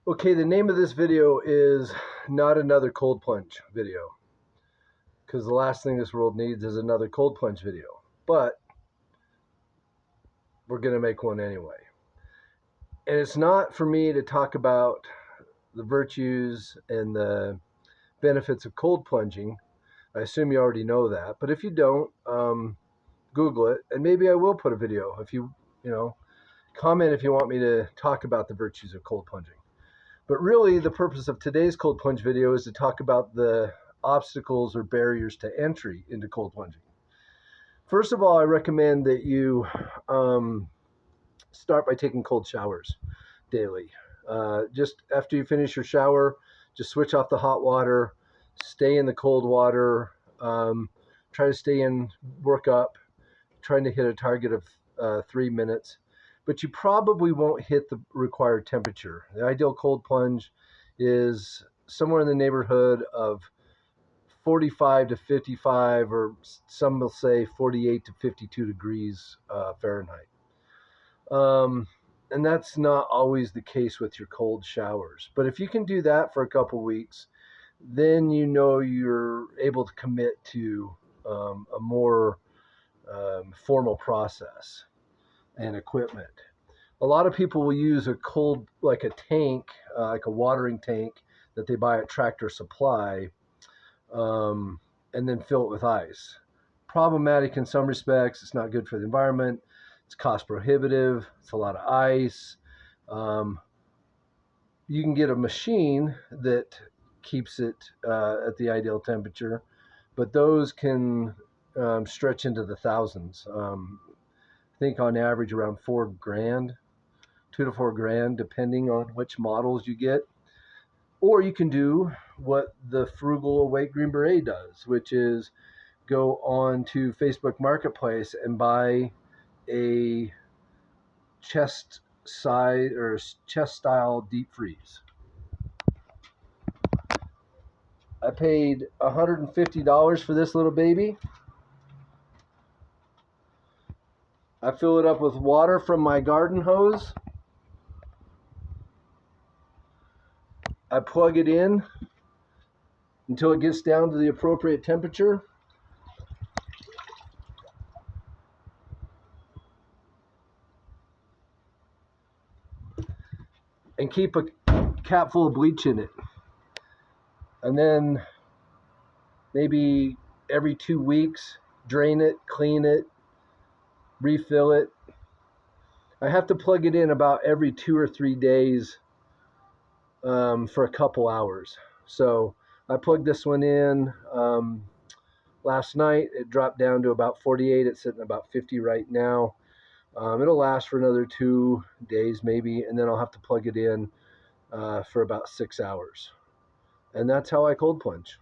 Okay, the name of this video is not another cold plunge video, because the last thing this world needs is another cold plunge video. But we're going to make one anyway. And it's not for me to talk about the virtues and the benefits of cold plunging. I assume you already know that. But if you don't, Google it, and maybe I will put a video. If you comment if you want me to talk about the virtues of cold plunging. But really, the purpose of today's cold plunge video is to talk about the obstacles or barriers to entry into cold plunging. First of all, I recommend that you start by taking cold showers daily. Just after you finish your shower, just switch off the hot water, stay in the cold water, try to stay in, work up, trying to hit a target of 3 minutes. But you probably won't hit the required temperature. The ideal cold plunge is somewhere in the neighborhood of 45 to 55, or some will say 48 to 52 degrees Fahrenheit. And that's not always the case with your cold showers. But if you can do that for a couple weeks, then you're able to commit to a more formal process and equipment. A lot of people will use a cold, like a tank, like a watering tank that they buy at Tractor Supply, and then fill it with ice. Problematic in some respects. It's not good for the environment. It's cost prohibitive. It's a lot of ice. You can get a machine that keeps it at the ideal temperature, but those can stretch into the thousands. I think on average around $4,000, $2 to $4,000, depending on which models you get. Or you can do what the frugal Awake Green Beret does, which is go on to Facebook Marketplace and buy a chest size or chest style deep freeze. I paid $150 for this little baby. I fill it up with water from my garden hose. I plug it in until it gets down to the appropriate temperature. And keep a cap full of bleach in it. And then maybe every 2 weeks, drain it, clean it, refill it. I have to plug it in about every 2 or 3 days for a couple hours. So I plugged this one in last night. It dropped down to about 48. It's sitting about 50 right now. It'll last for another 2 days maybe, and then I'll have to plug it in for about 6 hours. And that's how I cold plunge.